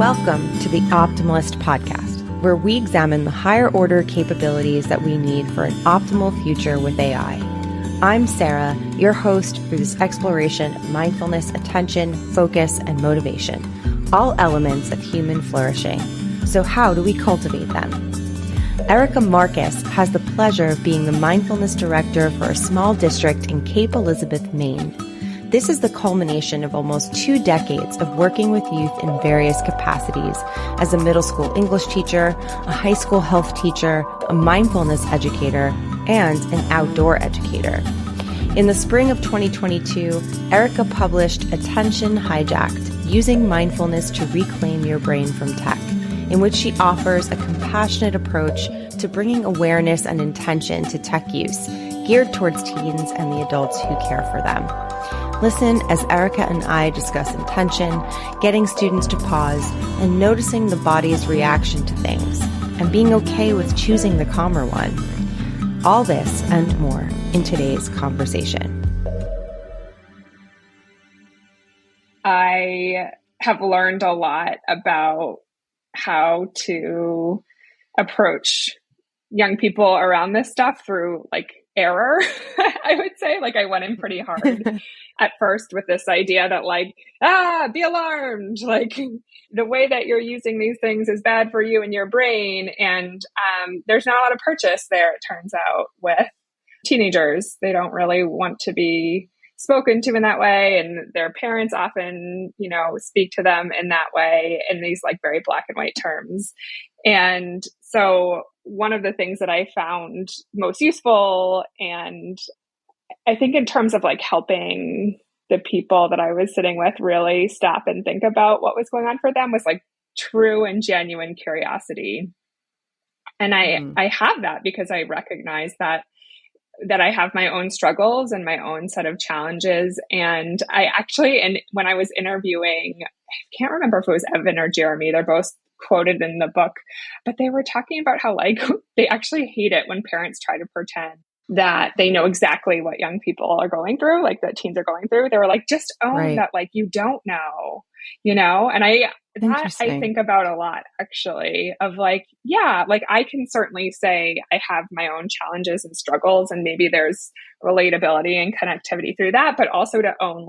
Welcome to the Optimalist Podcast, where we examine the higher order capabilities that we need for an optimal future with AI. I'm Sarah, your host for this exploration of mindfulness, attention, focus, and motivation, all elements of human flourishing. So how do we cultivate them? Erica Marcus has the pleasure of being the Mindfulness Director for a small district in Cape Elizabeth, Maine. This is the culmination of almost 2 decades of working with youth in various capacities as a middle school English teacher, a high school health teacher, a mindfulness educator, and an outdoor educator. In the spring of 2022, Erica published Attention Hijacked, Using Mindfulness to Reclaim Your Brain from Tech, in which she offers a compassionate approach to bringing awareness and intention to tech use, geared towards teens and the adults who care for them. Listen as Erica and I discuss intention, getting students to pause, and noticing the body's reaction to things, and being okay with choosing the calmer one. All this and more in today's conversation. I have learned a lot about how to approach young people around this stuff through error. I would say I went in pretty hard at first with this idea that be alarmed. The way that you're using these things is bad for you and your brain. And there's not a lot of purchase there, it turns out, with teenagers. They don't really want to be spoken to in that way. And their parents often, speak to them in that way in these very black and white terms. And so one of the things that I found most useful, and I think in terms of helping the people that I was sitting with really stop and think about what was going on for them, was true and genuine curiosity. And I have that because I recognize that I have my own struggles and my own set of challenges. And and when I was interviewing, I can't remember if it was Evan or Jeremy, they're both quoted in the book, but they were talking about how they actually hate it when parents try to pretend that they know exactly what young people are going through, that teens are going through. They were just own that, you don't know, and I think about a lot actually of I can certainly say I have my own challenges and struggles, and maybe there's relatability and connectivity through that, but also to own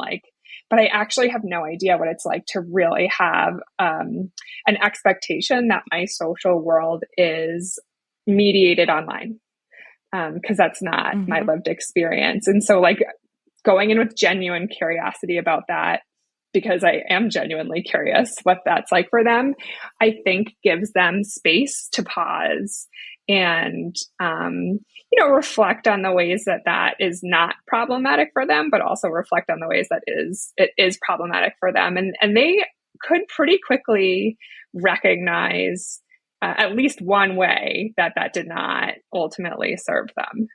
but I actually have no idea what it's like to really have an expectation that my social world is mediated online, because that's not my lived experience. And so going in with genuine curiosity about that, because I am genuinely curious what that's like for them, I think gives them space to pause and, reflect on the ways that is not problematic for them, but also reflect on the ways that it is problematic for them. And they could pretty quickly recognize at least one way that did not ultimately serve them.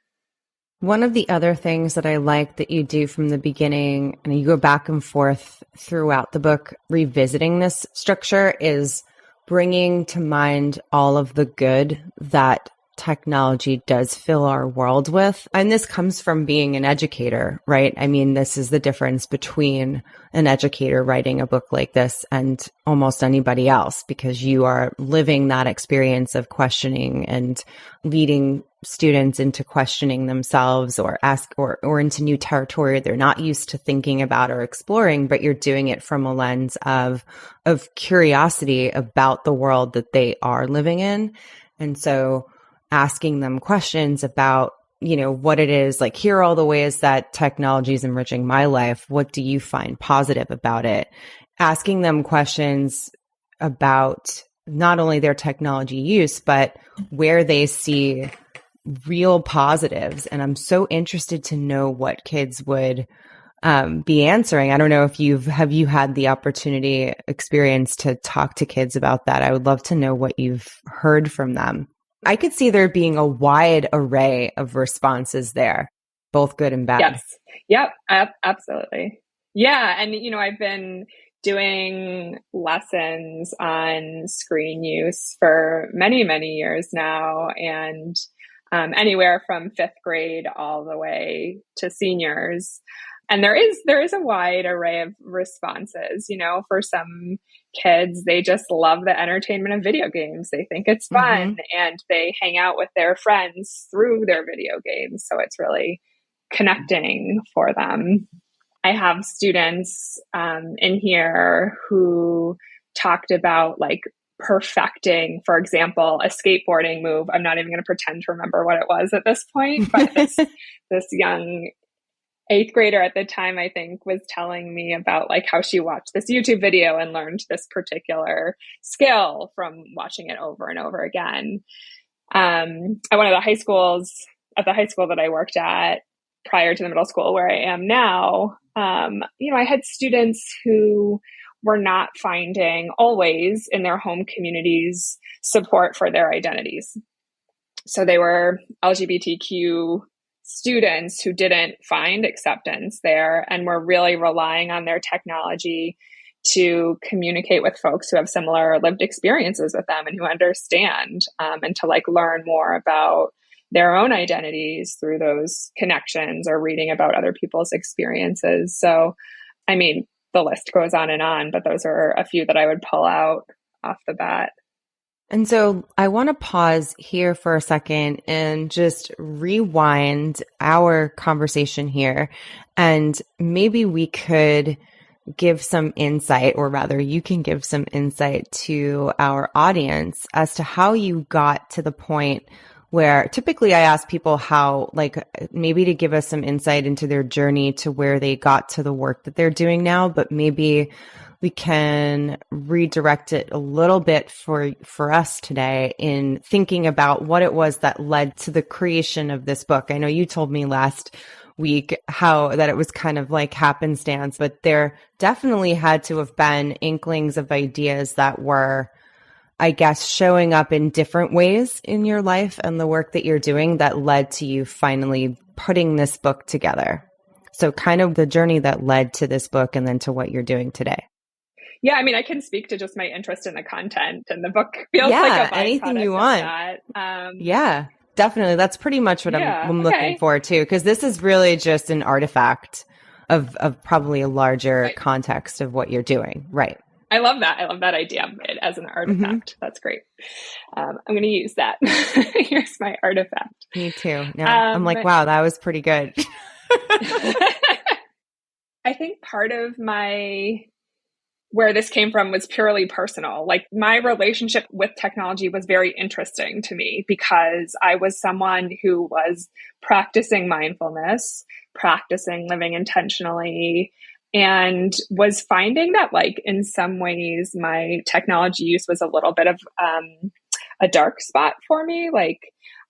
One of the other things that I like that you do from the beginning, and you go back and forth throughout the book, revisiting this structure, is bringing to mind all of the good that technology does fill our world with. And this comes from being an educator, right? I mean, this is the difference between an educator writing a book like this and almost anybody else, because you are living that experience of questioning and leading students into questioning themselves or into new territory they're not used to thinking about or exploring, but you're doing it from a lens of curiosity about the world that they are living in. And so asking them questions about, what it is, here are all the ways that technology is enriching my life. What do you find positive about it? Asking them questions about not only their technology use, but where they see real positives. And I'm so interested to know what kids would be answering. I don't know if have you had the experience to talk to kids about that? I would love to know what you've heard from them. I could see there being a wide array of responses there, both good and bad. Yes. Yep. Absolutely. Yeah. And, I've been doing lessons on screen use for many, many years now. And anywhere from 5th grade all the way to seniors. And there is a wide array of responses. For some kids, they just love the entertainment of video games. They think it's fun, and they hang out with their friends through their video games. So it's really connecting for them. I have students in here who talked about like perfecting, for example, a skateboarding move. I'm not even going to pretend to remember what it was at this point, but this young 8th grader at the time, I think, was telling me about like how she watched this YouTube video and learned this particular skill from watching it over and over again. At one of the high schools, at the high school that I worked at prior to the middle school where I am now, I had students who were not finding always in their home communities support for their identities. So they were LGBTQ students who didn't find acceptance there and were really relying on their technology to communicate with folks who have similar lived experiences with them and who understand, and to like learn more about their own identities through those connections or reading about other people's experiences. So, I mean, the list goes on, but those are a few that I would pull out off the bat. And so I want to pause here for a second and just rewind our conversation here. And maybe we could give some insight, or rather you can give some insight to our audience as to how you got to the point where typically I ask people how, like, maybe to give us some insight into their journey to where they got to the work that they're doing now, but maybe we can redirect it a little bit for us today in thinking about what it was that led to the creation of this book. I know you told me last week how that it was kind of like happenstance, but there definitely had to have been inklings of ideas that were, I guess, showing up in different ways in your life and the work that you're doing that led to you finally putting this book together. So kind of the journey that led to this book and then to what you're doing today. Yeah, I mean, I can speak to just my interest in the content, and the book feels like a byproduct anything you want. Of that. Yeah, definitely. That's pretty much what I'm looking for too, because this is really just an artifact of probably a larger context of what you're doing. Right. I love that. I love that idea of it as an artifact. That's great. I'm going to use that. Here's my artifact. Me too. Yeah, I'm like, wow, that was pretty good. I think part of where this came from was purely personal. Like, my relationship with technology was very interesting to me because I was someone who was practicing mindfulness, practicing living intentionally, and was finding that, like, in some ways my technology use was a little bit of a dark spot for me. Like,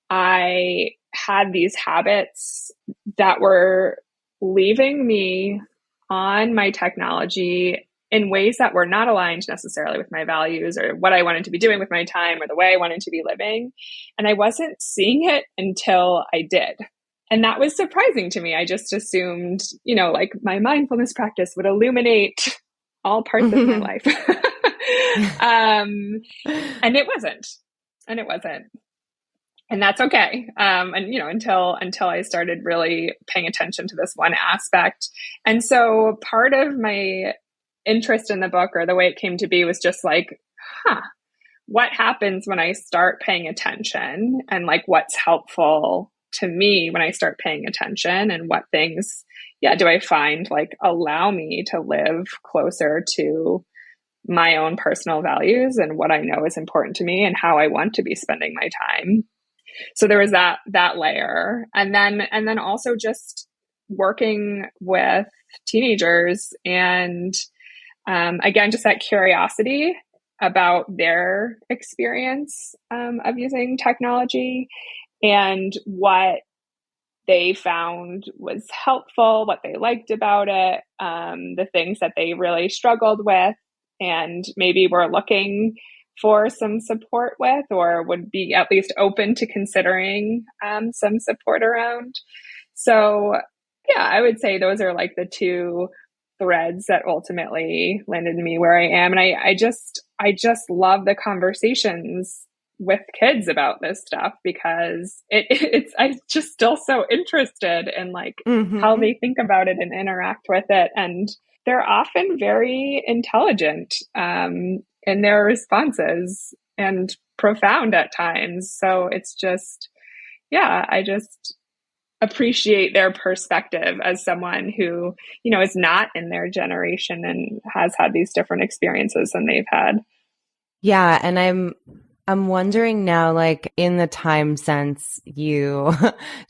I had these habits that were leaving me on my technology in ways that were not aligned necessarily with my values or what I wanted to be doing with my time or the way I wanted to be living. And I wasn't seeing it until I did. And that was surprising to me. I just assumed, like, my mindfulness practice would illuminate all parts of my life. And it wasn't. And that's okay. Until I started really paying attention to this one aspect. And so part of my interest in the book, or the way it came to be, was just like, what happens when I start paying attention, and like what's helpful to me when I start paying attention, and what things, do I find like allow me to live closer to my own personal values and what I know is important to me and how I want to be spending my time. So there was that layer. And then also just working with teenagers and again, just that curiosity about their experience of using technology and what they found was helpful, what they liked about it, the things that they really struggled with, and maybe were looking for some support with, or would be at least open to considering some support around. So I would say those are like the two threads that ultimately landed me where I am. And I just love the conversations with kids about this stuff because I'm just still so interested in like how they think about it and interact with it. And they're often very intelligent in their responses and profound at times. So it's just, yeah, I just appreciate their perspective as someone who, is not in their generation and has had these different experiences than they've had. Yeah. And I'm wondering now, like in the time since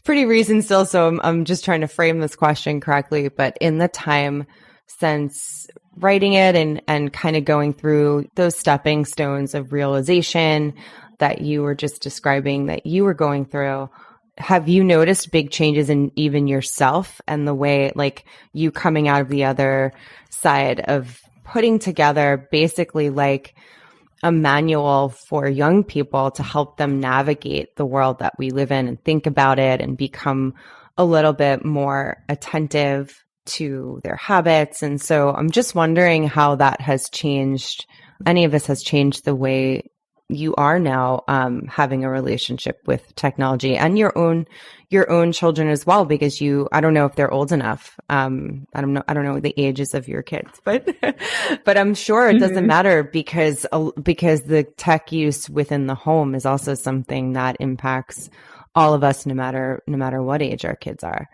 pretty recent still. So I'm just trying to frame this question correctly, but in the time since writing it and kind of going through those stepping stones of realization that you were just describing that you were going through, have you noticed big changes in even yourself and the way like you coming out of the other side of putting together basically like a manual for young people to help them navigate the world that we live in and think about it and become a little bit more attentive to their habits? And so I'm just wondering how that has changed, any of this has changed the way you are now having a relationship with technology and your own children as well, because I don't know if they're old enough. I don't know the ages of your kids, but but I'm sure it doesn't matter because the tech use within the home is also something that impacts all of us, no matter what age our kids are.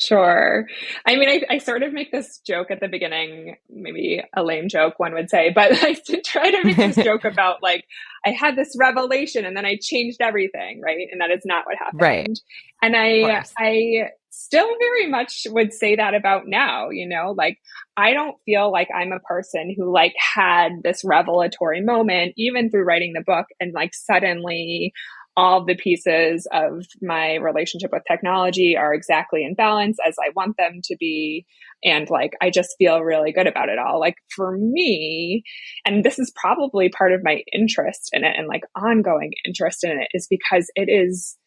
Sure. I mean, I sort of make this joke at the beginning, maybe a lame joke, one would say, but I try to make this joke about like, I had this revelation and then I changed everything, right? And that is not what happened. Right. And I still very much would say that about now, like, I don't feel like I'm a person who like had this revelatory moment, even through writing the book, and like suddenly all the pieces of my relationship with technology are exactly in balance as I want them to be. And like, I just feel really good about it all. Like for me, and this is probably part of my interest in it and like ongoing interest in it, is because it is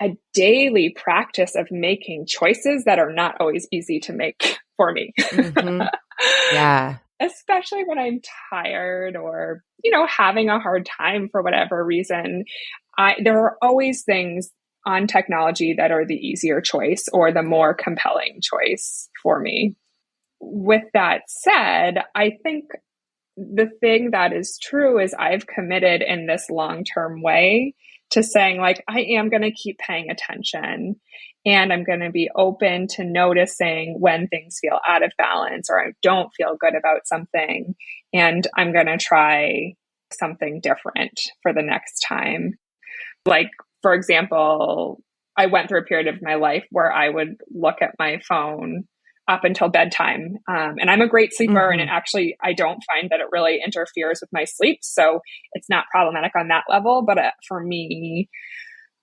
a daily practice of making choices that are not always easy to make for me. Yeah. Especially when I'm tired or, having a hard time for whatever reason. There are always things on technology that are the easier choice or the more compelling choice for me. With that said, I think the thing that is true is I've committed in this long-term way to saying like, I am going to keep paying attention and I'm going to be open to noticing when things feel out of balance or I don't feel good about something. And I'm going to try something different for the next time. Like, for example, I went through a period of my life where I would look at my phone up until bedtime. And I'm a great sleeper and I don't find that it really interferes with my sleep. So it's not problematic on that level. But for me,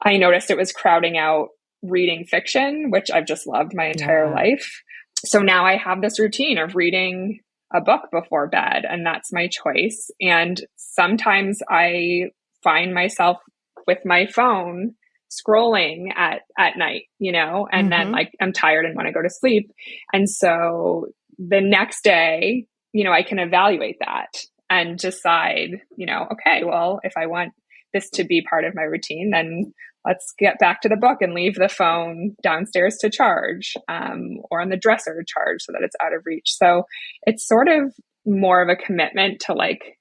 I noticed it was crowding out reading fiction, which I've just loved my entire life. So now I have this routine of reading a book before bed, and that's my choice. And sometimes I find myself with my phone scrolling at night, and then like I'm tired and want to go to sleep. And so the next day, I can evaluate that and decide, okay, well, if I want this to be part of my routine, then let's get back to the book and leave the phone downstairs to charge, or on the dresser to charge so that it's out of reach. So it's sort of more of a commitment to like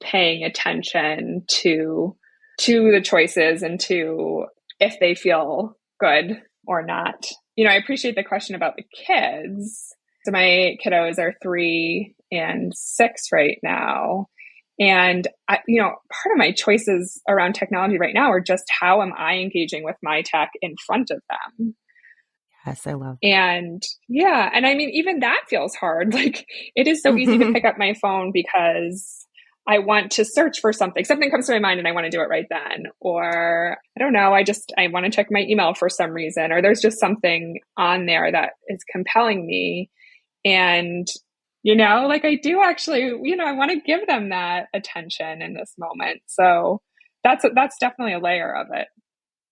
paying attention to the choices and to if they feel good or not. I appreciate the question about the kids. So my kiddos are 3 and 6 right now. And part of my choices around technology right now are just how am I engaging with my tech in front of them? Yes, I love. And yeah, and I mean, even that feels hard. Like it is so easy to pick up my phone because I want to search for something. Something comes to my mind and I want to do it right then. Or I don't know, I want to check my email for some reason, or there's just something on there that is compelling me. And, like I do actually, I want to give them that attention in this moment. So that's definitely a layer of it.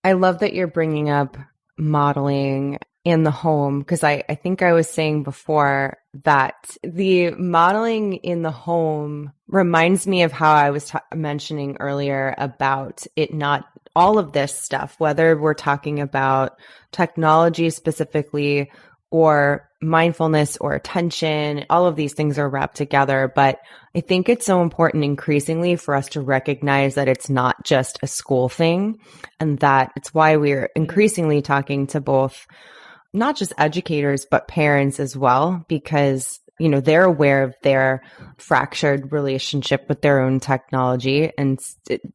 I love that you're bringing up modeling in the home, because I think I was saying before that the modeling in the home reminds me of how I was mentioning earlier about it not all of this stuff, whether we're talking about technology specifically or mindfulness or attention, all of these things are wrapped together. But I think it's so important increasingly for us to recognize that it's not just a school thing, and that it's why we're increasingly talking to both not just educators, but parents as well, because, you know, they're aware of their fractured relationship with their own technology and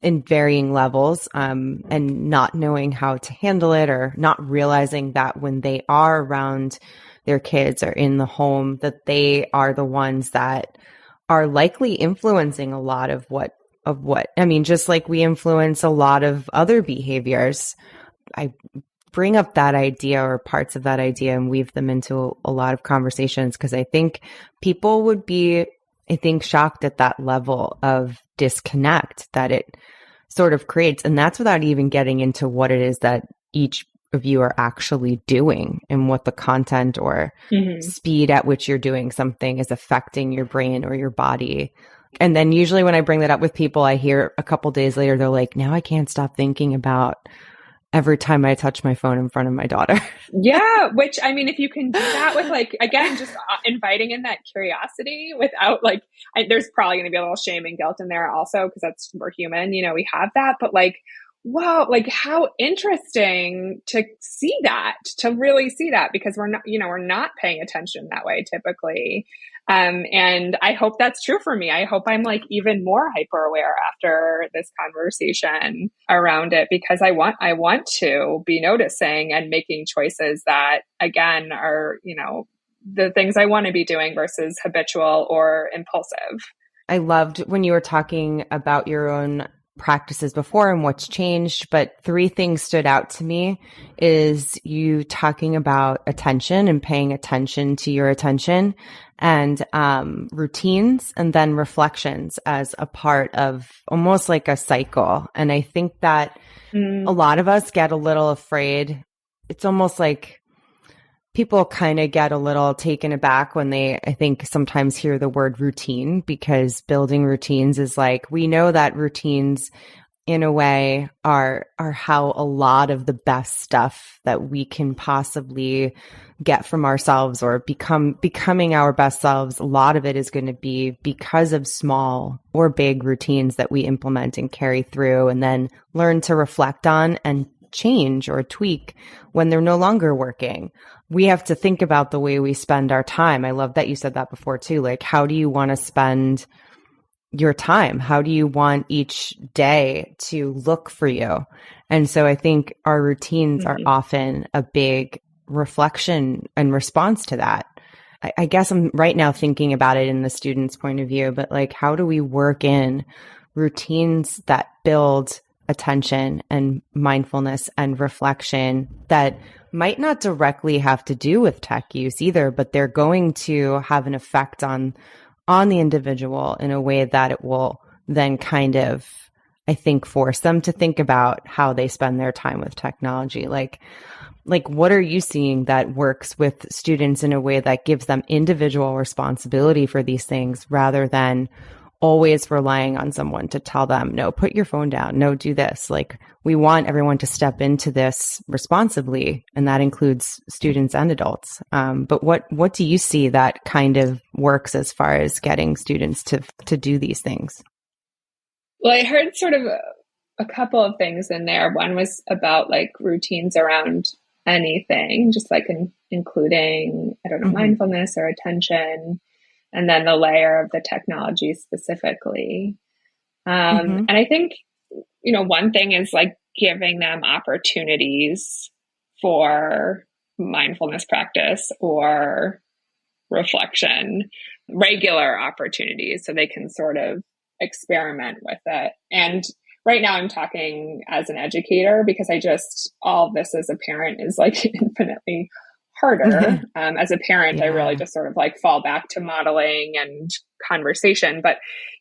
in varying levels, and not knowing how to handle it, or not realizing that when they are around their kids or in the home, that they are the ones that are likely influencing a lot of what, I mean, just like we influence a lot of other behaviors. I bring up that idea or parts of that idea and weave them into a lot of conversations, because I think people would be, shocked at that level of disconnect that it sort of creates. And that's without even getting into what it is that each of you are actually doing and what the content or speed at which you're doing something is affecting your brain or your body. And then usually when I bring that up with people, I hear a couple days later, they're like, now I can't stop thinking about every time I touch my phone in front of my daughter. Yeah. Which, I mean, if you can do that with like, again, just inviting in that curiosity without like, there's probably going to be a little shame and guilt in there also, because we're human, you know, we have that, but like, wow, like how interesting to see that, to really see that, because we're not paying attention that way typically. And I hope that's true for me. I hope I'm like even more hyper aware after this conversation around it, because I want to be noticing and making choices that again are, you know, the things I want to be doing versus habitual or impulsive. I loved when you were talking about your own practices before and what's changed, but 3 things stood out to me is you talking about attention and paying attention to your attention, and routines, and then reflections as a part of almost like a cycle. And I think that a lot of us get a little afraid. It's almost like people kind of get a little taken aback when they, I think, sometimes hear the word routine, because building routines is like, we know that routines in a way are how a lot of the best stuff that we can possibly get from ourselves or becoming our best selves. A lot of it is going to be because of small or big routines that we implement and carry through, and then learn to reflect on and change or tweak when they're no longer working. We have to think about the way we spend our time. I love that you said that before too. Like, how do you want to spend your time? How do you want each day to look for you? And so I think our routines are often a big reflection and response to that. I guess I'm right now thinking about it in the student's point of view, but like, how do we work in routines that build attention and mindfulness and reflection that might not directly have to do with tech use either, but they're going to have an effect on the individual in a way that it will then kind of, I think, force them to think about how they spend their time with technology. Like what are you seeing that works with students in a way that gives them individual responsibility for these things, rather than always relying on someone to tell them, no, put your phone down, no, do this. Like, we want everyone to step into this responsibly, and that includes students and adults. But what do you see that kind of works as far as getting students to do these things? Well, I heard sort of a couple of things in there. One was about like routines around anything, just like including, I don't know, mindfulness or attention, and then the layer of the technology specifically. And I think, you know, one thing is like giving them opportunities for mindfulness practice or reflection, regular opportunities, so they can sort of experiment with it. And right now I'm talking as an educator, because all of this as a parent is like infinitely harder. As a parent, yeah. I really just sort of like fall back to modeling and conversation. But,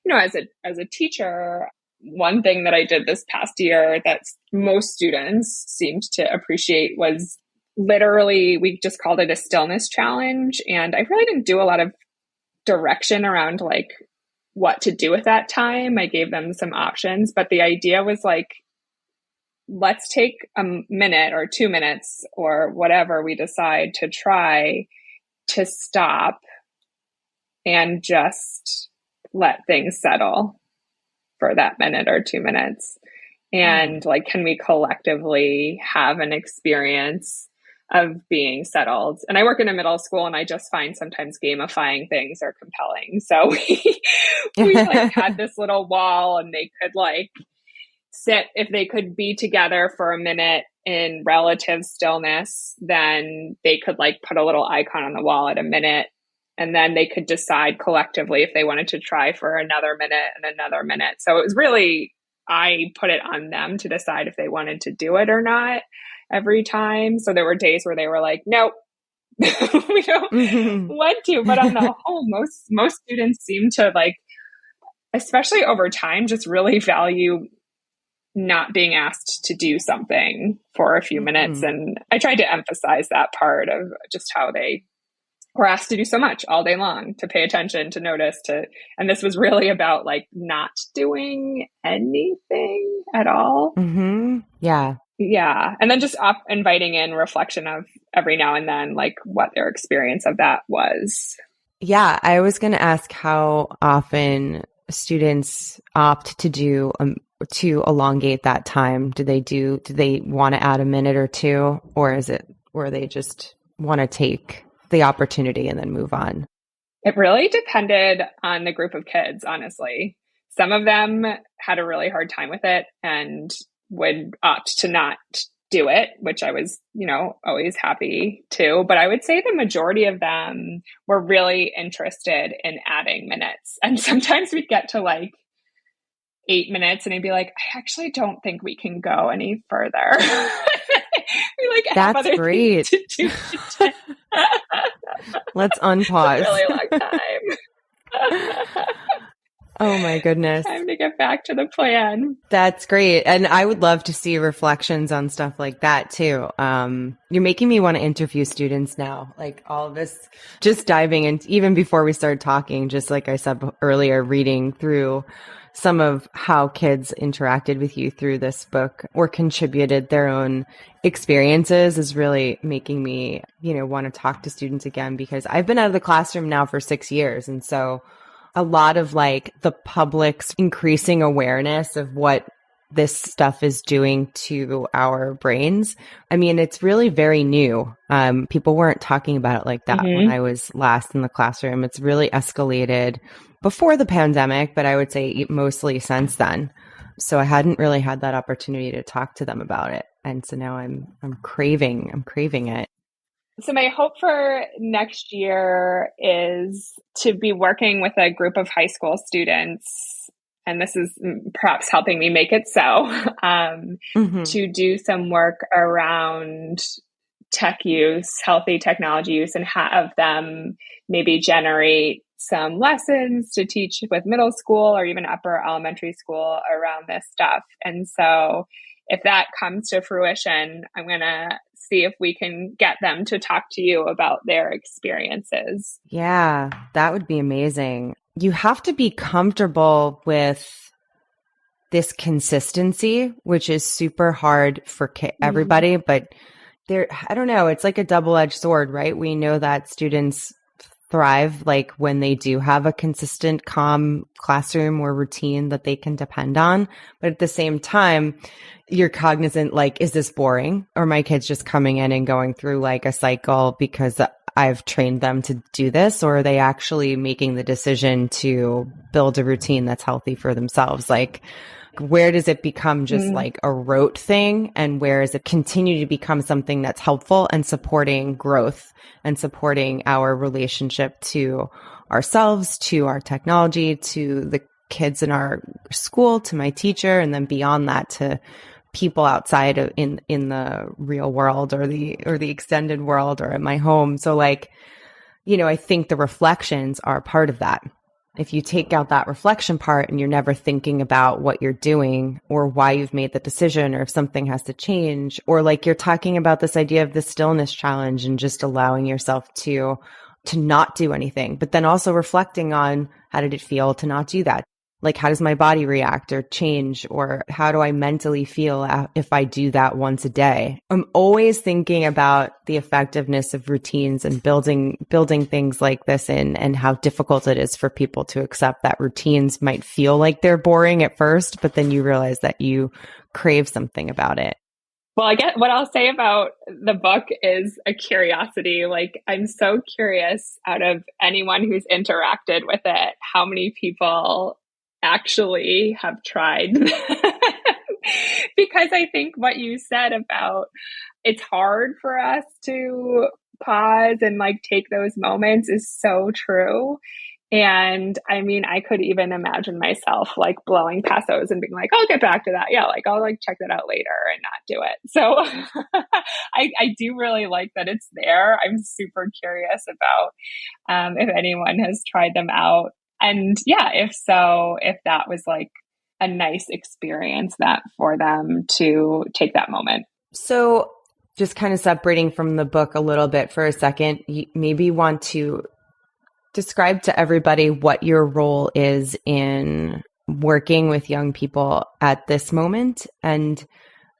you know, as a teacher, one thing that I did this past year that most students seemed to appreciate was literally, we just called it a stillness challenge. And I really didn't do a lot of direction around like what to do with that time. I gave them some options, but the idea was like, let's take a minute or 2 minutes or whatever we decide to try to stop and just let things settle for that minute or 2 minutes. And like, can we collectively have an experience of being settled? And I work in a middle school, and I just find sometimes gamifying things are compelling. So we like had this little wall, and they could like sit, if they could be together for a minute in relative stillness, then they could like put a little icon on the wall at a minute. And then they could decide collectively if they wanted to try for another minute and another minute. So it was really, I put it on them to decide if they wanted to do it or not every time. So there were days where they were like, nope, we don't want to. But on the whole, most students seem to like, especially over time, just really value not being asked to do something for a few minutes. And I tried to emphasize that part of just how they were asked to do so much all day long, to pay attention, to notice, and this was really about like not doing anything at all. Yeah. Yeah. And then just inviting in reflection of every now and then, like what their experience of that was. Yeah. I was going to ask how often students opt to elongate that time. Do they want to add a minute or two, or is it where they just want to take the opportunity and then move on? It really depended on the group of kids, honestly. Some of them had a really hard time with it and would opt to not do it, which I was, always happy to. But I would say the majority of them were really interested in adding minutes. And sometimes we'd get to like 8 minutes and I'd be like, I actually don't think we can go any further. That's great. To do today. Let's unpause. It's a really long time. Oh my goodness. Time to get back to the plan. That's great. And I would love to see reflections on stuff like that too. You're making me want to interview students now, like all of this, just diving in, even before we started talking, just like I said earlier, reading through some of how kids interacted with you through this book or contributed their own experiences is really making me, want to talk to students again, because I've been out of the classroom now for 6 years. And so a lot of like the public's increasing awareness of what this stuff is doing to our brains. I mean, it's really very new. People weren't talking about it like that when I was last in the classroom. It's really escalated before the pandemic, but I would say mostly since then. So I hadn't really had that opportunity to talk to them about it. And so now I'm craving it. So my hope for next year is to be working with a group of high school students, and this is perhaps helping me make it so, to do some work around tech use, healthy technology use, and have them maybe generate some lessons to teach with middle school or even upper elementary school around this stuff. And so if that comes to fruition, I'm going to see if we can get them to talk to you about their experiences. Yeah, that would be amazing. You have to be comfortable with this consistency, which is super hard for everybody, but I don't know, it's like a double-edged sword, right? We know that students thrive like when they do have a consistent, calm classroom or routine that they can depend on. But at the same time, you're cognizant, like, is this boring? Or my kids just coming in and going through like a cycle because I've trained them to do this? Or are they actually making the decision to build a routine that's healthy for themselves? Like, where does it become just like a rote thing? And where does it continue to become something that's helpful and supporting growth and supporting our relationship to ourselves, to our technology, to the kids in our school, to my teacher, and then beyond that to people outside of in the real world or the extended world or at my home. So like, I think the reflections are part of that. if you take out that reflection part and you're never thinking about what you're doing or why you've made the decision or if something has to change, or like you're talking about this idea of the stillness challenge and just allowing yourself to not do anything, but then also reflecting on how did it feel to not do that? Like, how does my body react or change? Or how do I mentally feel if I do that once a day? I'm always thinking about the effectiveness of routines and building things like this in, and how difficult it is for people to accept that routines might feel like they're boring at first, but then you realize that you crave something about it. Well, I guess what I'll say about the book is a curiosity. Like, I'm so curious, out of anyone who's interacted with it, how many people actually have tried. Because I think what you said about it's hard for us to pause and like take those moments is so true. And I mean, I could even imagine myself like blowing past those and being like, I'll get back to that. Yeah, like I'll like check that out later and not do it. So I do really like that it's there. I'm super curious about if anyone has tried them out. And yeah, if so, if that was like a nice experience that for them to take that moment. So just kind of separating from the book a little bit for a second, you maybe want to describe to everybody what your role is in working with young people at this moment. And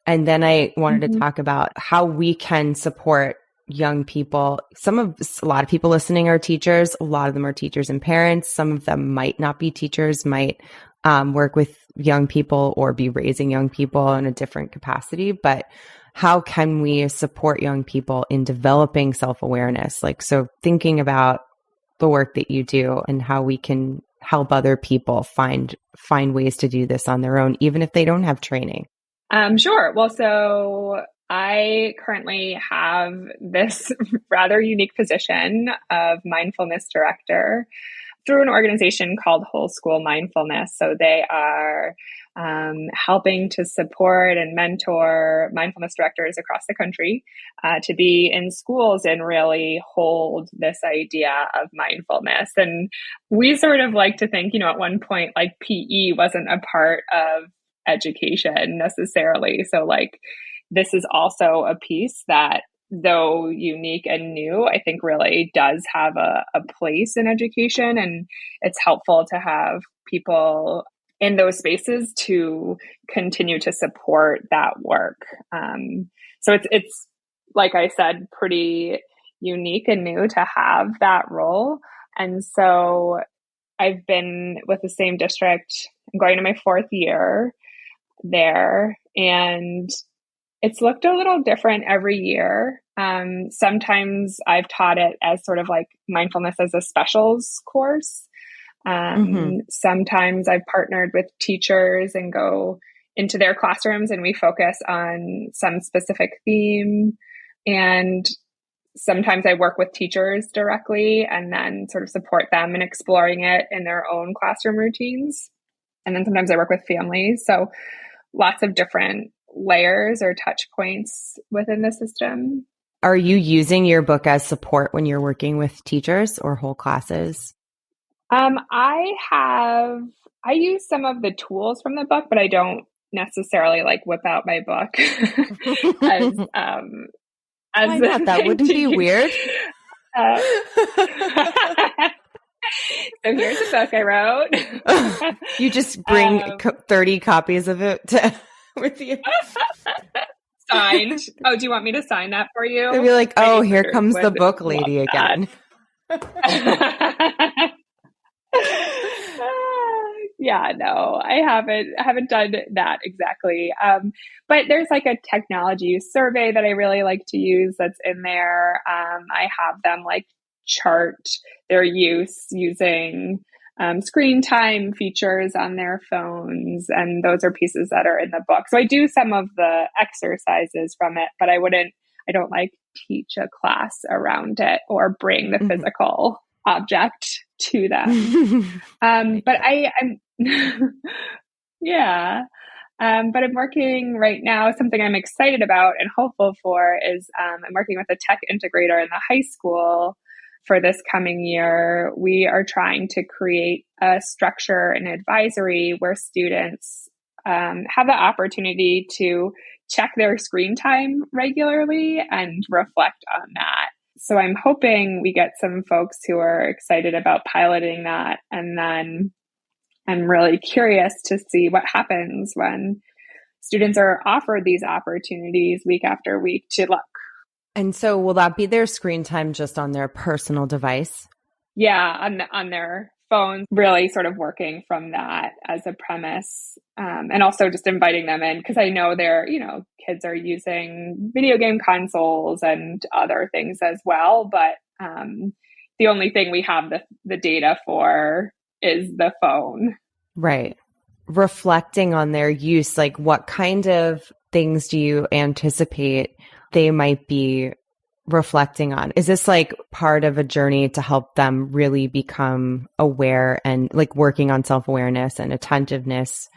then I wanted to talk about how we can support young people. A lot of people listening are teachers. A lot of them are teachers and parents. Some of them might not be teachers, might work with young people or be raising young people in a different capacity. But how can we support young people in developing self-awareness? Like, so thinking about the work that you do and how we can help other people find ways to do this on their own, even if they don't have training. Sure. Well, so I currently have this rather unique position of Mindfulness Director through an organization called Whole School Mindfulness. So they are helping to support and mentor mindfulness directors across the country to be in schools and really hold this idea of mindfulness. And we sort of like to think, at one point, like PE wasn't a part of education necessarily. So like, this is also a piece that, though unique and new, I think really does have a place in education. And it's helpful to have people in those spaces to continue to support that work. So it's, like I said, pretty unique and new to have that role. And so I've been with the same district. I'm going to my 4th year there, and it's looked a little different every year. Sometimes I've taught it as sort of like mindfulness as a specials course. Sometimes I've partnered with teachers and go into their classrooms and we focus on some specific theme. And sometimes I work with teachers directly and then sort of support them in exploring it in their own classroom routines. And then sometimes I work with families. So lots of different layers or touch points within the system. Are you using your book as support when you're working with teachers or whole classes? I use some of the tools from the book, but I don't necessarily like whip out my book as Why not? That wouldn't be weird. So here's a book I wrote. You just bring 30 copies of it with you. Signed. Oh, do you want me to sign that for you? They'd be like, oh, here comes the book lady again. Yeah, no, I haven't done that exactly. But there's like a technology use survey that I really like to use that's in there. I have them like chart their use using screen time features on their phones. And those are pieces that are in the book. So I do some of the exercises from it, but I don't like teach a class around it or bring the physical object to them. But I'm yeah. But I'm working right now, something I'm excited about and hopeful for is I'm working with a tech integrator in the high school for this coming year, we are trying to create a structure and advisory where students have the opportunity to check their screen time regularly and reflect on that. So I'm hoping we get some folks who are excited about piloting that. And then I'm really curious to see what happens when students are offered these opportunities week after week to look. And so will that be their screen time just on their personal device? Yeah, on their phones, really sort of working from that as a premise. And also just inviting them in, because I know kids are using video game consoles and other things as well. But the only thing we have the data for is the phone. Right. Reflecting on their use, like what kind of things do you anticipate they might be reflecting on? Is this like part of a journey to help them really become aware and like working on self-awareness and attentiveness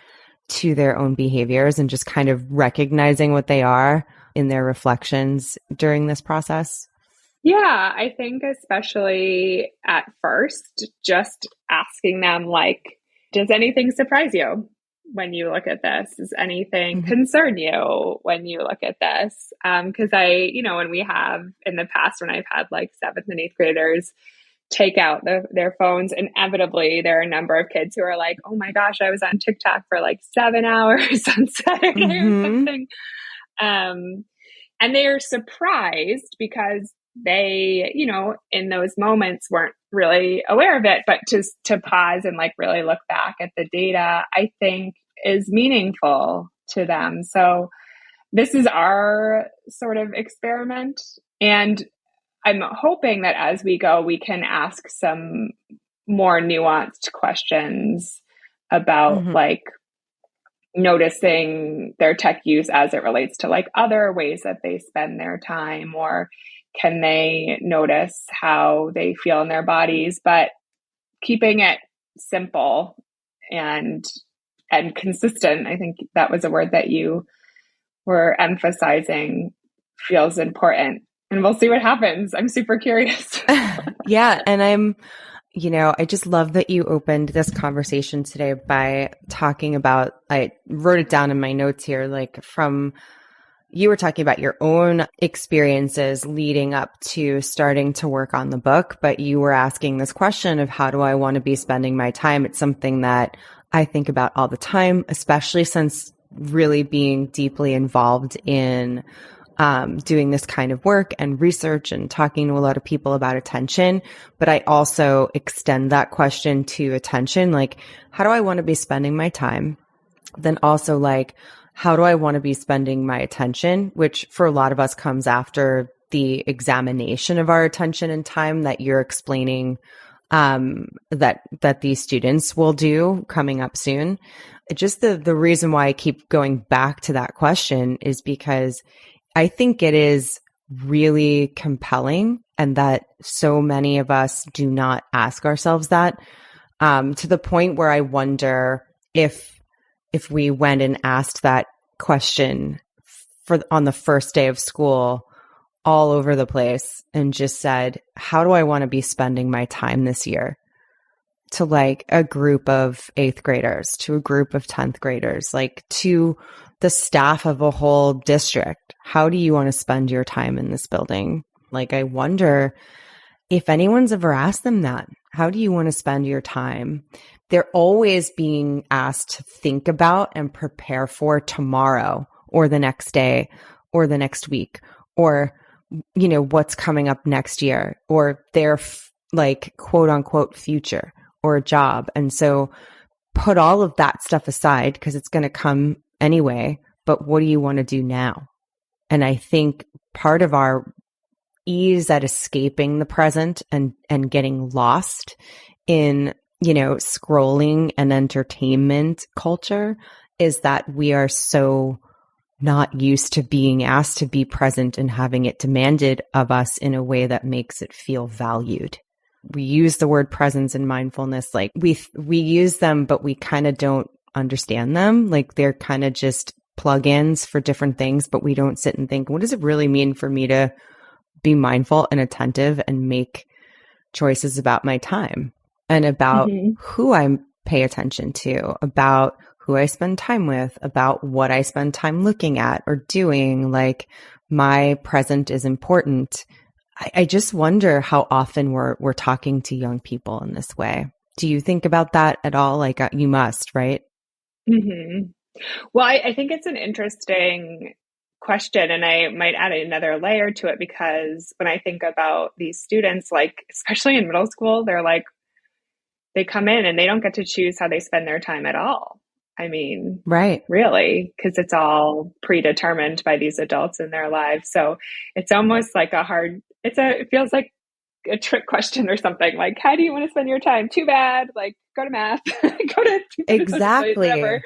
to their own behaviors and just kind of recognizing what they are in their reflections during this process? Yeah, I think especially at first, just asking them like, does anything surprise you when you look at this? Does anything concern you when you look at this? Because when we have in the past, when I've had like 7th and 8th graders take out their phones, inevitably there are a number of kids who are like, oh my gosh, I was on TikTok for like 7 hours on Saturday or something. And they are surprised because they, in those moments weren't really aware of it, but just to pause and like really look back at the data, I think is meaningful to them. So this is our sort of experiment. And I'm hoping that as we go, we can ask some more nuanced questions about like noticing their tech use as it relates to like other ways that they spend their time, or can they notice how they feel in their bodies, but keeping it simple and consistent. I think that was a word that you were emphasizing, feels important. And we'll see what happens. I'm super curious. Yeah. And I just love that you opened this conversation today by talking about, I wrote it down in my notes here, you were talking about your own experiences leading up to starting to work on the book, but you were asking this question of how do I want to be spending my time? It's something that I think about all the time, especially since really being deeply involved in doing this kind of work and research and talking to a lot of people about attention. But I also extend that question to attention, like, how do I want to be spending my time? Then also like, how do I want to be spending my attention, which for a lot of us comes after the examination of our attention and time that you're explaining that these students will do coming up soon. Just the reason why I keep going back to that question is because I think it is really compelling, and that so many of us do not ask ourselves that, to the point where I wonder if we went and asked that question on the first day of school all over the place and just said, how do I want to be spending my time this year? To like a group of 8th graders, to a group of 10th graders, like to the staff of a whole district. How do you want to spend your time in this building? Like, I wonder if anyone's ever asked them that. How do you want to spend your time? They're always being asked to think about and prepare for tomorrow or the next day or the next week or, what's coming up next year or their like quote unquote future or a job. And so put all of that stuff aside because it's going to come anyway. But what do you want to do now? And I think part of our ease at escaping the present and getting lost in, scrolling and entertainment culture is that we are so not used to being asked to be present and having it demanded of us in a way that makes it feel valued. We use the word presence and mindfulness, like we use them, but we kind of don't understand them. Like they're kind of just plugins for different things, but we don't sit and think, what does it really mean for me to be mindful and attentive and make choices about my time and about who I pay attention to, about who I spend time with, about what I spend time looking at or doing. Like, my present is important. I just wonder how often we're talking to young people in this way. Do you think about that at all? Like, you must, right? Mm-hmm. Well, I think it's an interesting question, and I might add another layer to it, because when I think about these students, like especially in middle school, they're like, they come in and they don't get to choose how they spend their time at all. I mean, Right. really, because it's all predetermined by these adults in their lives. So it's almost like it feels like a trick question or something. Like, how do you want to spend your time? Too bad. Like, go to math, go to Exactly. whatever.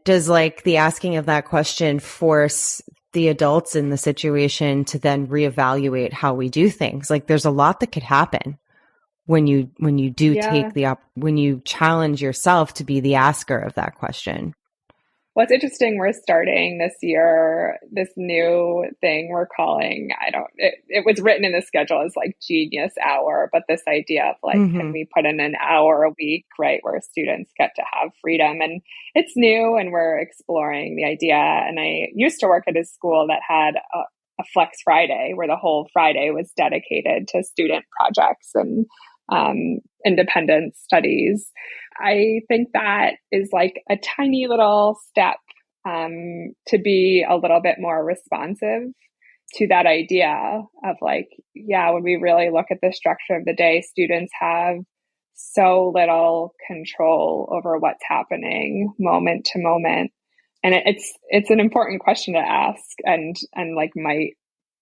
Does like the asking of that question force the adults in the situation to then reevaluate how we do things? Like, there's a lot that could happen when you do take when you challenge yourself to be the asker of that question. Well, it's interesting. We're starting this year, this new thing we're calling, it was written in the schedule as like Genius Hour, but this idea of like, can we put in an hour a week, right, where students get to have freedom? And it's new, and we're exploring the idea. And I used to work at a school that had a Flex Friday, where the whole Friday was dedicated to student projects and independent studies. I think that is like a tiny little step to be a little bit more responsive to that idea of like, yeah, when we really look at the structure of the day, students have so little control over what's happening moment to moment. And it's an important question to ask, and like might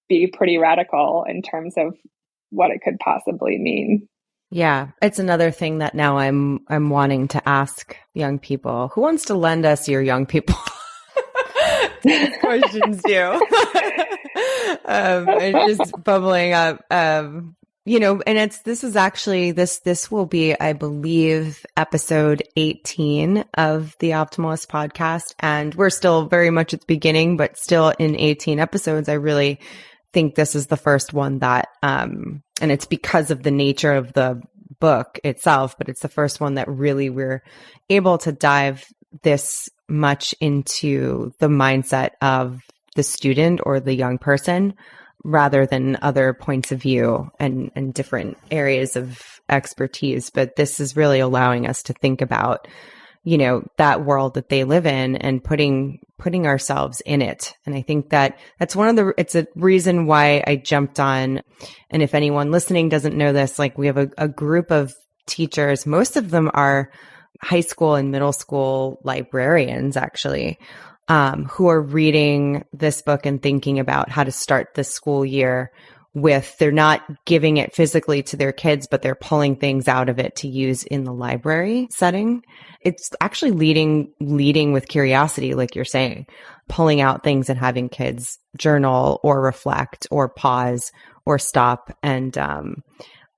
be pretty radical in terms of what it could possibly mean. Yeah, it's another thing that now I'm wanting to ask young people. Who wants to lend us your young people? These questions do. It's just bubbling up. And this is actually this will be, I believe, episode 18 of the Optimalist Podcast, and we're still very much at the beginning, but still in 18 episodes, I really think this is the first one that, and it's because of the nature of the book itself, but it's the first one that really we're able to dive this much into the mindset of the student or the young person, rather than other points of view and different areas of expertise. But this is really allowing us to think about, that world that they live in and putting ourselves in it. And I think that that's it's a reason why I jumped on. And if anyone listening doesn't know this, like, we have a group of teachers. Most of them are high school and middle school librarians, actually, who are reading this book and thinking about how to start the school year they're not giving it physically to their kids, but they're pulling things out of it to use in the library setting. It's actually leading with curiosity, like you're saying, pulling out things and having kids journal or reflect or pause or stop. And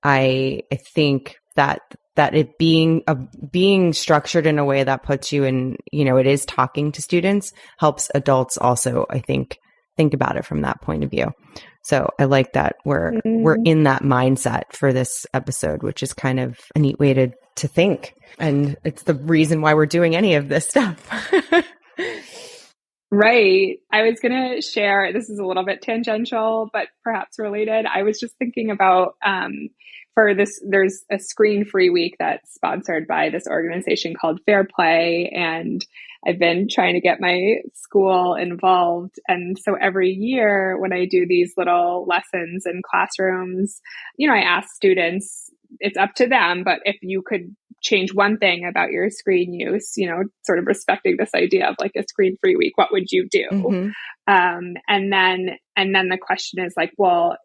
I think that it being structured in a way that puts you in, it is talking to students, helps adults also, I think about it from that point of view. So I like that we're in that mindset for this episode, which is kind of a neat way to think. And it's the reason why we're doing any of this stuff. Right. I was going to share, this is a little bit tangential, but perhaps related. I was just thinking about, for this, there's a screen-free week that's sponsored by this organization called Fair Play. And I've been trying to get my school involved. And so every year when I do these little lessons in classrooms, I ask students, it's up to them, but if you could change one thing about your screen use, sort of respecting this idea of like a screen-free week, what would you do? Mm-hmm. And then the question is like, well,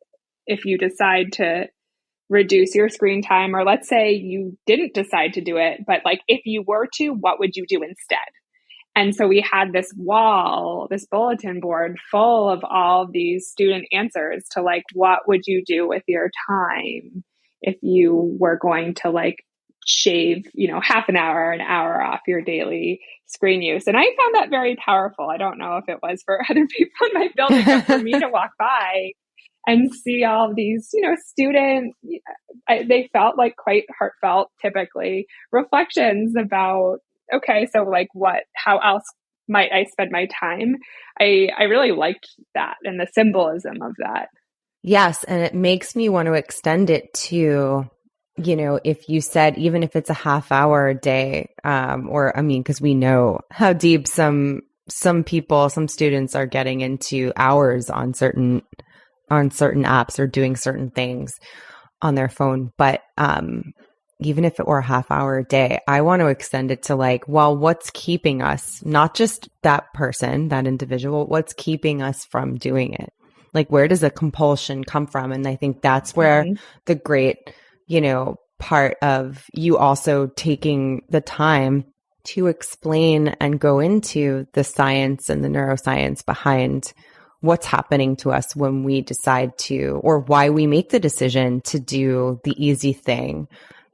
if you decide to reduce your screen time, or let's say you didn't decide to do it, but like if you were to, what would you do instead? And so we had this bulletin board full of all of these student answers to like, what would you do with your time if you were going to like shave, half an hour off your daily screen use? And I found that very powerful. I don't know if it was for other people in my building, but for me to walk by and see all these, students, they felt like quite heartfelt, typically, reflections about, okay, so like how else might I spend my time? I really liked that and the symbolism of that. Yes. And it makes me want to extend it to, if you said, even if it's a half hour a day, because we know how deep some people, some students are getting into hours on certain apps or doing certain things on their phone. But even if it were a half hour a day, I want to extend it to like, well, what's keeping us, not just that person, that individual, what's keeping us from doing it? Like, where does the compulsion come from? And I think that's where the great, part of you also taking the time to explain and go into the science and the neuroscience behind what's happening to us when we decide to, or why we make the decision to do the easy thing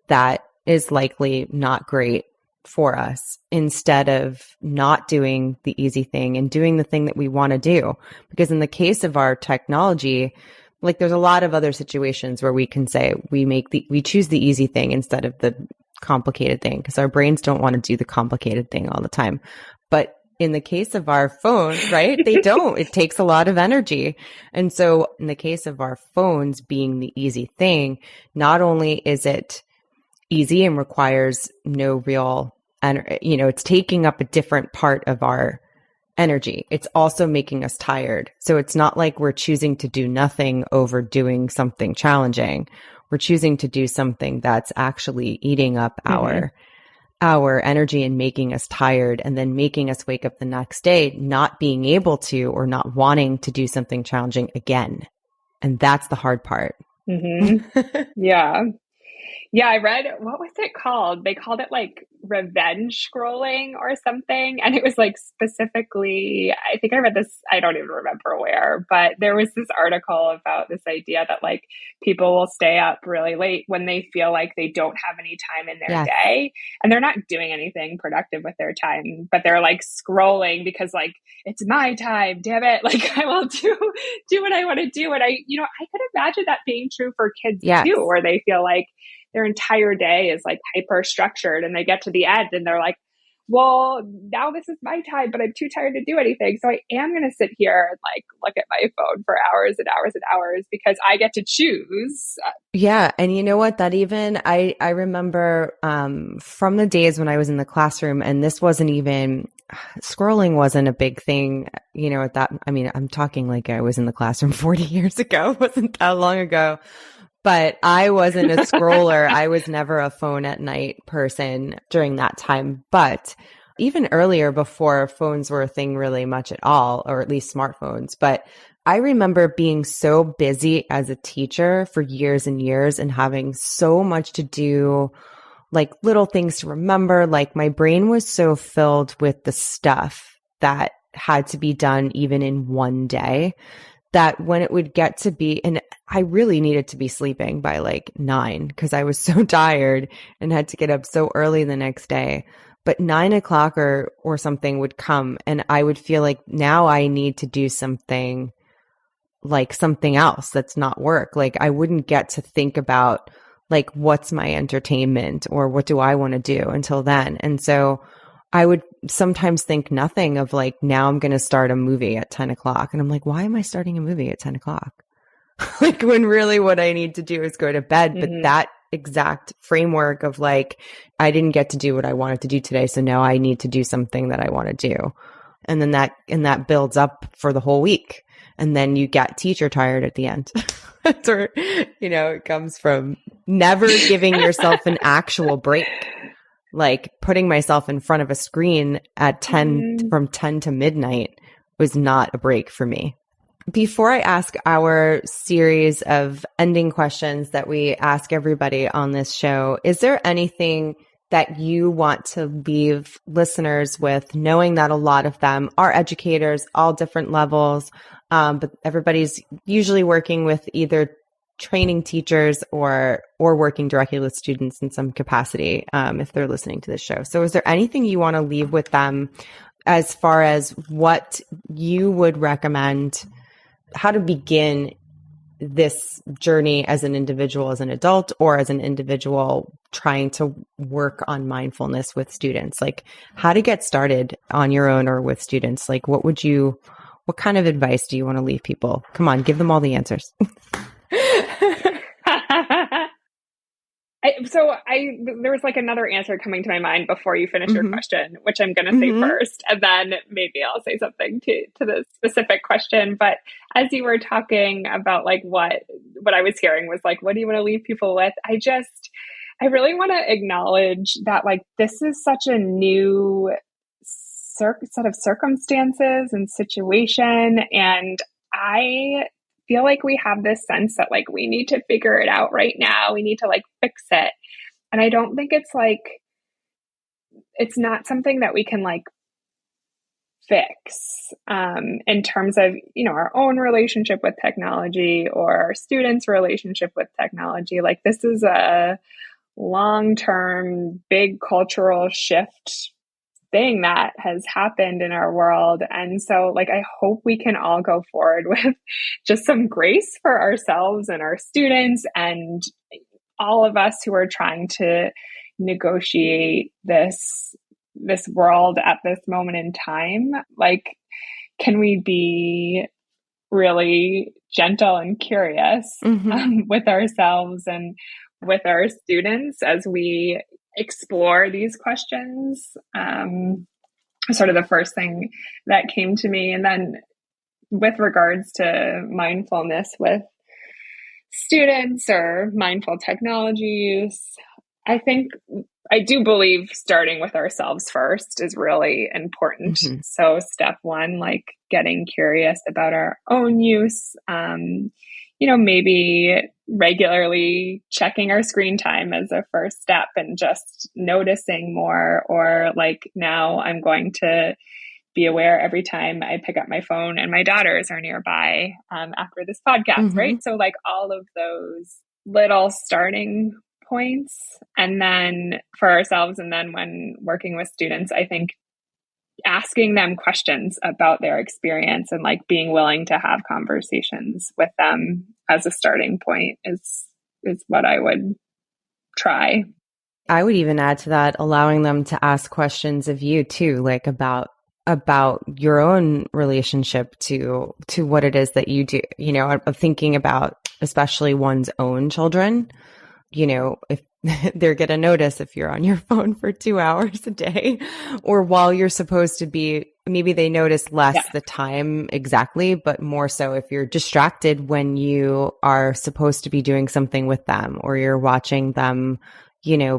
that is likely not great for us, instead of not doing the easy thing and doing the thing that we want to do. Because in the case of our technology, like there's a lot of other situations where we can say we choose the easy thing instead of the complicated thing, because our brains don't want to do the complicated thing all the time. But in the case of our phones, right, they don't. It takes a lot of energy. And so in the case of our phones being the easy thing, not only is it easy and requires no real, it's taking up a different part of our energy. It's also making us tired. So it's not like we're choosing to do nothing over doing something challenging. We're choosing to do something that's actually eating up our energy and making us tired, and then making us wake up the next day not being able to, or not wanting to do something challenging again. And that's the hard part. Yeah. Yeah, I read, what was it called? They called it like revenge scrolling or something. And it was like specifically, I think I read this, I don't even remember where, but there was this article about this idea that like people will stay up really late when they feel like they don't have any time in their day, and they're not doing anything productive with their time, but they're like scrolling because like, it's my time, damn it. Like I will do what I want to do. And I could imagine that being true for kids too, where they feel like their entire day is like hyper structured, and they get to the end and they're like, well, now this is my time, but I'm too tired to do anything. So I am going to sit here and like look at my phone for hours and hours and hours because I get to choose. Yeah. And you know what, that even, I remember, from the days when I was in the classroom, and this wasn't even, scrolling wasn't a big thing, at that, I'm talking like I was in the classroom 40 years ago. It wasn't that long ago. But I wasn't a scroller. I was never a phone at night person during that time. But even earlier, before phones were a thing really much at all, or at least smartphones. But I remember being so busy as a teacher for years and years, and having so much to do, like little things to remember. Like my brain was so filled with the stuff that had to be done even in one day, that when it would get to be, and I really needed to be sleeping by like 9 because I was so tired and had to get up so early the next day. But 9 o'clock or something would come, and I would feel like now I need to do something, like something else that's not work. Like I wouldn't get to think about like, what's my entertainment or what do I want to do until then. And so I would sometimes think nothing of like, now I'm going to start a movie at 10 o'clock. And I'm like, why am I starting a movie at 10 o'clock? Like when really what I need to do is go to bed. But that exact framework of like, I didn't get to do what I wanted to do today. So now I need to do something that I want to do. And then that builds up for the whole week. And then you get teacher tired at the end. That's where, it comes from never giving yourself an actual break. Like putting myself in front of a screen at 10 from 10 to midnight was not a break for me. Before I ask our series of ending questions that we ask everybody on this show, is there anything that you want to leave listeners with, knowing that a lot of them are educators, all different levels, but everybody's usually working with either training teachers or working directly with students in some capacity, if they're listening to this show. So is there anything you want to leave with them as far as what you would recommend, how to begin this journey as an individual, as an adult, or as an individual trying to work on mindfulness with students? Like how to get started on your own or with students? Like what kind of advice do you want to leave people? Come on, give them all the answers. There was like another answer coming to my mind before you finish your question, which I'm going to say first, and then maybe I'll say something to the specific question. But as you were talking about like what I was hearing was like, what do you want to leave people with? I really want to acknowledge that like this is such a new set of circumstances and situation, and I feel like we have this sense that like we need to figure it out right now. We need to like fix it. And I don't think it's not something that we can like fix in terms of, our own relationship with technology or our students' relationship with technology. Like this is a long-term, big cultural shift thing that has happened in our world. And so like, I hope we can all go forward with just some grace for ourselves and our students and all of us who are trying to negotiate this world at this moment in time. Like, can we be really gentle and curious with ourselves and with our students as we explore these questions? Sort of the first thing that came to me. And then with regards to mindfulness with students or mindful technology use, I do believe starting with ourselves first is really important. So step one, like getting curious about our own use, maybe regularly checking our screen time as a first step and just noticing more, or like now I'm going to be aware every time I pick up my phone and my daughters are nearby after this podcast, right? So like all of those little starting points. And then for ourselves, and then when working with students, I think asking them questions about their experience and like being willing to have conversations with them as a starting point is what I would try. I would even add to that, allowing them to ask questions of you too, like about your own relationship to what it is that you do, of thinking about especially one's own children. If they're going to notice if you're on your phone for 2 hours a day, or while you're supposed to be, maybe they notice less the time exactly, but more so if you're distracted when you are supposed to be doing something with them, or you're watching them,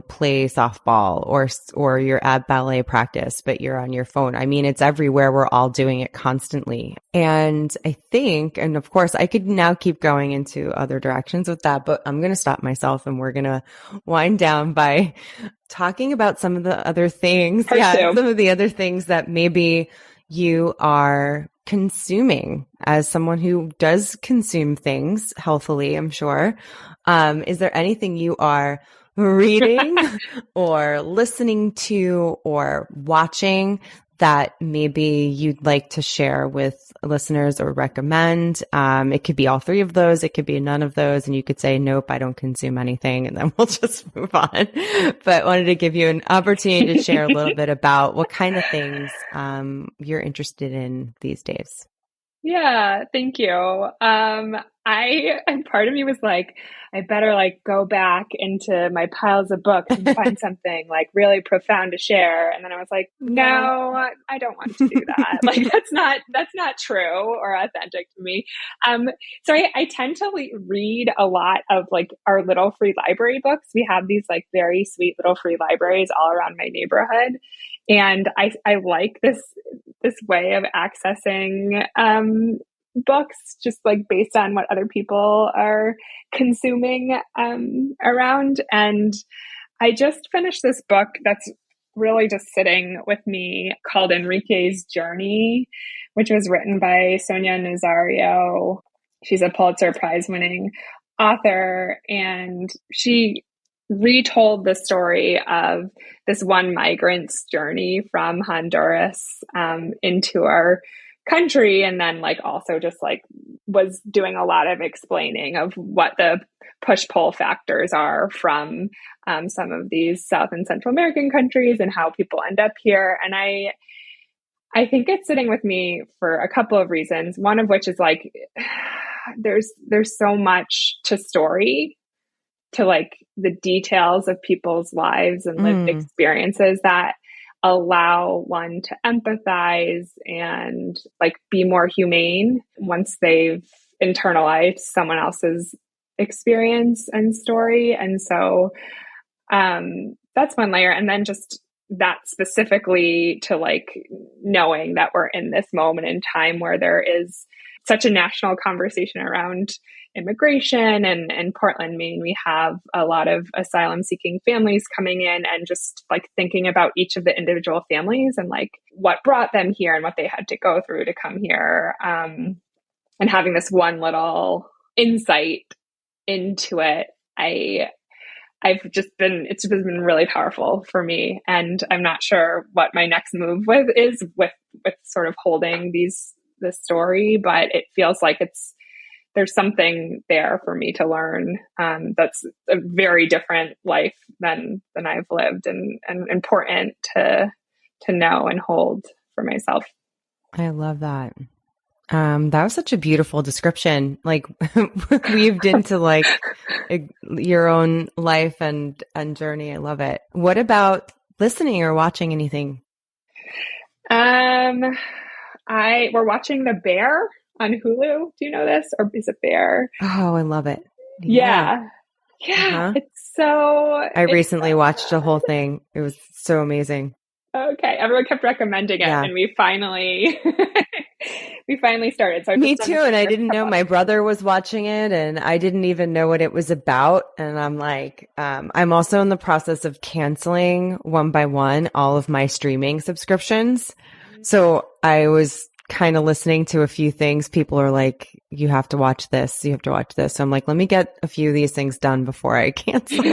play softball, or you're at ballet practice, but you're on your phone. I mean, it's everywhere. We're all doing it constantly. And I think, and of course I could now keep going into other directions with that, but I'm going to stop myself and we're going to wind down by talking about some of the other things. Some of the other things that maybe you are consuming as someone who does consume things healthily, I'm sure. Is there anything you are reading or listening to or watching that maybe you'd like to share with listeners or recommend? It could be all three of those. It could be none of those. And you could say, nope, I don't consume anything. And then we'll just move on. But wanted to give you an opportunity to share a little bit about what kind of things you're interested in these days. Yeah, thank you. And part of me was like, I better like go back into my piles of books and find something like really profound to share. And then I was like, no, I don't want to do that. Like that's not true or authentic to me. So I tend to read a lot of like our little free library books. We have these like very sweet little free libraries all around my neighborhood. And I like this way of accessing books just like based on what other people are consuming around. And I just finished this book that's really just sitting with me called Enrique's Journey, which was written by Sonia Nazario. She's a Pulitzer Prize winning author, and she retold the story of this one migrant's journey from Honduras into our country. And then like also just like was doing a lot of explaining of what the push-pull factors are from some of these South and Central American countries and how people end up here. And I think it's sitting with me for a couple of reasons. One of which is like, there's so much to story, to like the details of people's lives and lived experiences that allow one to empathize and like be more humane once they've internalized someone else's experience and story. And so that's one layer. And then just that specifically to like knowing that we're in this moment in time where there is such a national conversation around immigration, and in Portland, Maine, we have a lot of asylum seeking families coming in, and just like thinking about each of the individual families and like what brought them here and what they had to go through to come here. And having this one little insight into it, it's just been really powerful for me. And I'm not sure what my next move is with sort of holding this story, but it feels like there's something there for me to learn. That's a very different life than I've lived, and important to know and hold for myself. I love that. That was such a beautiful description, like weaved into like your own life and journey. I love it. What about listening or watching anything? We're watching The Bear on Hulu. Do you know this? Or is it Bear? Oh, I love it. Yeah. Uh-huh. I recently watched the whole thing. It was so amazing. Okay. Everyone kept recommending it, and we finally started. So me too. And I didn't know my brother was watching it, and I didn't even know what it was about. And I'm like, I'm also in the process of canceling one by one all of my streaming subscriptions. So I was kind of listening to a few things. People are like, you have to watch this. You have to watch this. So I'm like, let me get a few of these things done before I cancel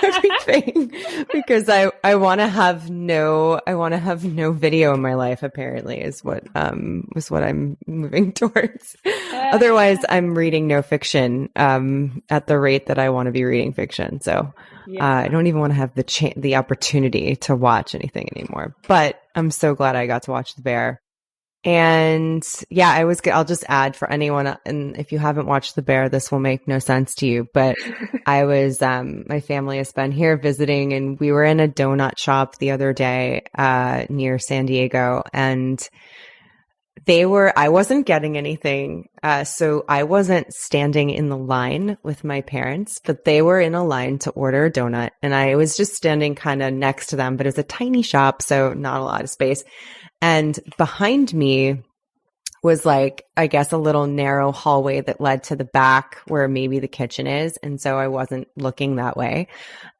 everything, because I want to have no video in my life, apparently is what I'm moving towards. Otherwise I'm reading no fiction, at the rate that I want to be reading fiction. So, I don't even want to have the opportunity to watch anything anymore, but I'm so glad I got to watch The Bear. And yeah, I'll just add for anyone, and if you haven't watched The Bear, this will make no sense to you, but my family has been here visiting, and we were in a donut shop the other day, near San Diego, and I wasn't getting anything. So I wasn't standing in the line with my parents, but they were in a line to order a donut, and I was just standing kind of next to them, but it was a tiny shop, so not a lot of space. And behind me was like, I guess, a little narrow hallway that led to the back where maybe the kitchen is. And so I wasn't looking that way.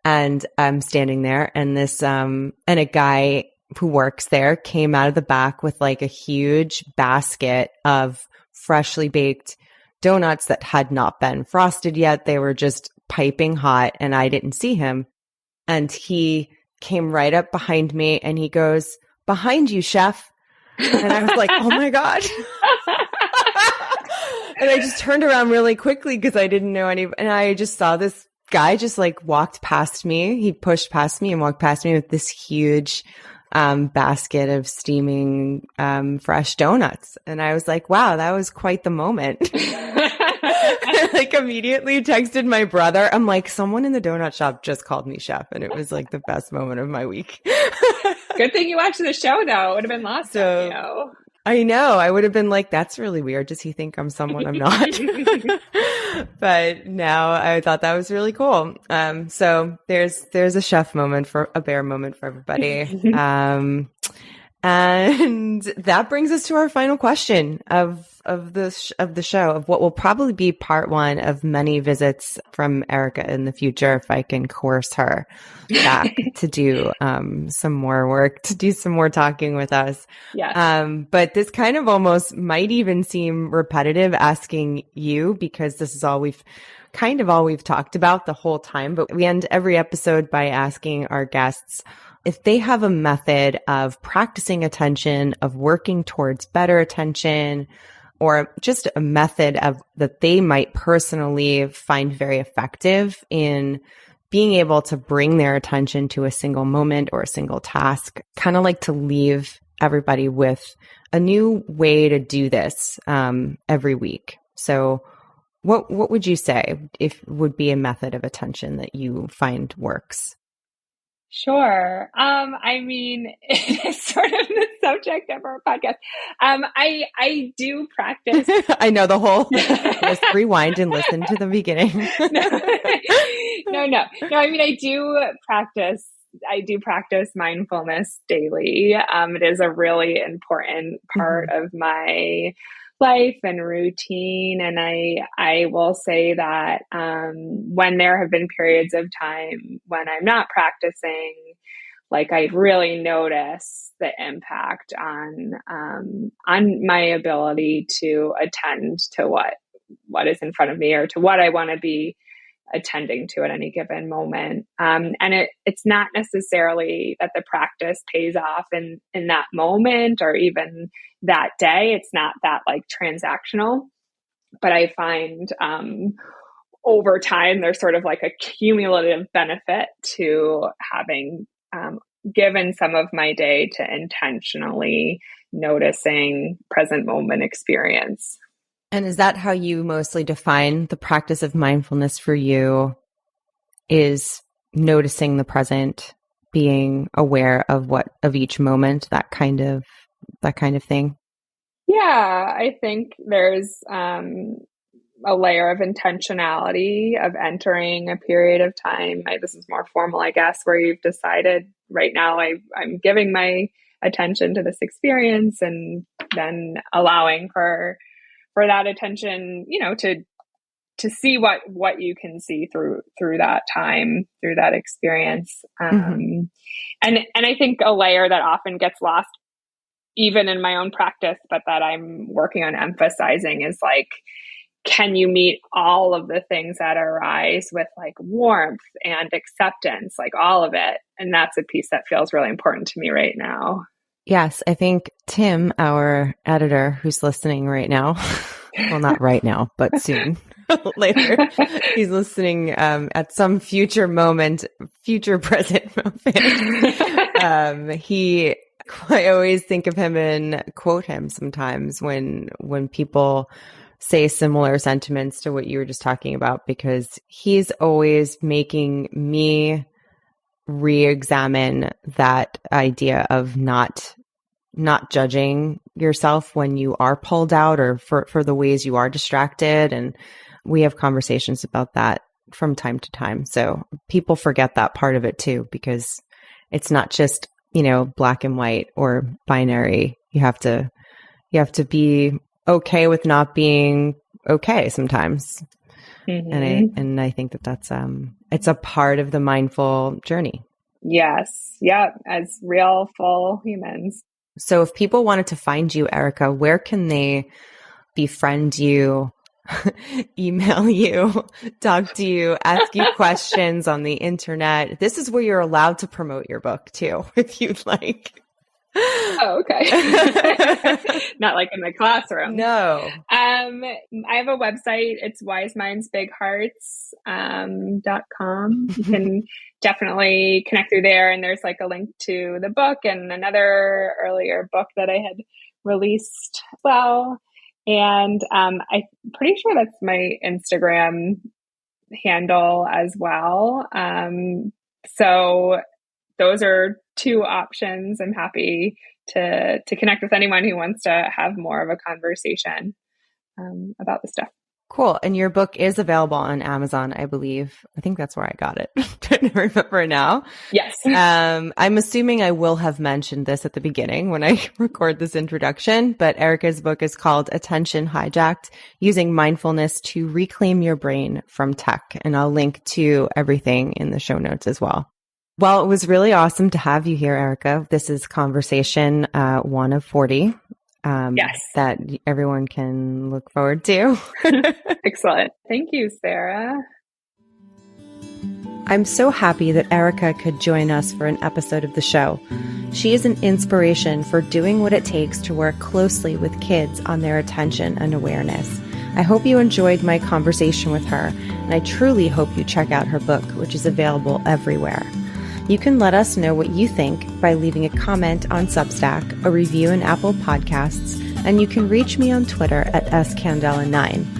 And I'm standing there, and and a guy who works there came out of the back with like a huge basket of freshly baked donuts that had not been frosted yet. They were just piping hot, and I didn't see him. And he came right up behind me, and he goes, "Behind you, chef." And I was like, oh my God. And I just turned around really quickly because I didn't know and I just saw this guy just like walked past me. He pushed past me and walked past me with this huge basket of steaming fresh donuts. And I was like, wow, that was quite the moment. Like immediately texted my brother. I'm like, someone in the donut shop just called me chef. And it was like the best moment of my week. Good thing you watched the show, though. It would have been lost on you. I know. I would have been like, that's really weird. Does he think I'm someone I'm not? But now I thought that was really cool. So there's a chef moment, for a bear moment for everybody. And that brings us to our final question of the show, of what will probably be part one of many visits from Erica in the future, if I can coerce her back to do some more work, to do some more talking with us. Yes. But this kind of almost might even seem repetitive, asking you, because this is all we've talked about the whole time. But we end every episode by asking our guests if they have a method of practicing attention, of working towards better attention, or just a method of that they might personally find very effective in being able to bring their attention to a single moment or a single task, kind of like to leave everybody with a new way to do this every week. So what would you say if would be a method of attention that you find works? Sure. I mean, it's sort of the subject of our podcast. I do practice. I know the whole, just rewind and listen to the beginning. No. I mean, I do practice mindfulness daily. It is a really important part of my life and routine. And I will say that when there have been periods of time when I'm not practicing, like I really notice the impact on my ability to attend to what is in front of me or to what I want to be attending to at any given moment. And it's not necessarily that the practice pays off in that moment or even that day. It's not that like transactional, but I find over time, there's sort of like a cumulative benefit to having given some of my day to intentionally noticing present moment experience. And is that how you mostly define the practice of mindfulness for you, is noticing the present, being aware of each moment, that kind of thing? Yeah, I think there's a layer of intentionality of entering a period of time. This is more formal, I guess, where you've decided right now I'm giving my attention to this experience and then allowing for that attention, to see what you can see through that time, through that experience. And I think a layer that often gets lost even in my own practice, but that I'm working on emphasizing is like, can you meet all of the things that arise with like warmth and acceptance, like all of it? And that's a piece that feels really important to me right now. Yes, I think Tim, our editor who's listening right now, well, not right now, but soon, later, he's listening at some future present moment. I always think of him and quote him sometimes when people say similar sentiments to what you were just talking about, because he's always making me re-examine that idea of not judging yourself when you are pulled out or for the ways you are distracted. And we have conversations about that from time to time. So people forget that part of it too, because it's not just, black and white or binary. You have to be okay with not being okay sometimes. And I think that's it's a part of the mindful journey. Yes. Yeah. As real, full humans. So if people wanted to find you, Erica, where can they befriend you, email you, talk to you, ask you questions on the internet? This is where you're allowed to promote your book too, if you'd like. Oh, okay. Not like in the classroom. No. I have a website. It's wisemindsbighearts.com. You can definitely connect through there. And there's like a link to the book and another earlier book that I had released as well. And I'm pretty sure that's my Instagram handle as well. So those are two options. I'm happy to connect with anyone who wants to have more of a conversation about this stuff. Cool. And your book is available on Amazon, I believe. I think that's where I got it. Trying to remember now. Yes. I'm assuming I will have mentioned this at the beginning when I record this introduction, but Erica's book is called Attention Hijacked: Using Mindfulness to Reclaim Your Brain from Tech. And I'll link to everything in the show notes as well. Well, it was really awesome to have you here, Erica. This is conversation 1 of 40. Yes. That everyone can look forward to. Excellent. Thank you, Sarah. I'm so happy that Erica could join us for an episode of the show. She is an inspiration for doing what it takes to work closely with kids on their attention and awareness. I hope you enjoyed my conversation with her, and I truly hope you check out her book, which is available everywhere. You can let us know what you think by leaving a comment on Substack, a review in Apple Podcasts, and you can reach me on Twitter at scandela9.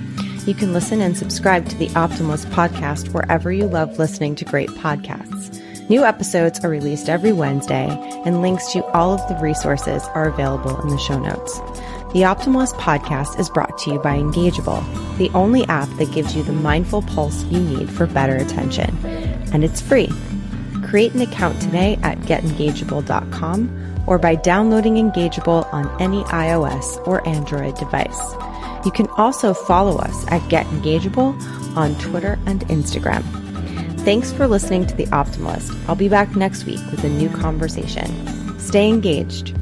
You can listen and subscribe to the Optimalist Podcast wherever you love listening to great podcasts. New episodes are released every Wednesday, and links to all of the resources are available in the show notes. The Optimalist Podcast is brought to you by Engageable, the only app that gives you the mindful pulse you need for better attention. And it's free. Create an account today at getengageable.com or by downloading Engageable on any iOS or Android device. You can also follow us at Get Engageable on Twitter and Instagram. Thanks for listening to The Optimalist. I'll be back next week with a new conversation. Stay engaged.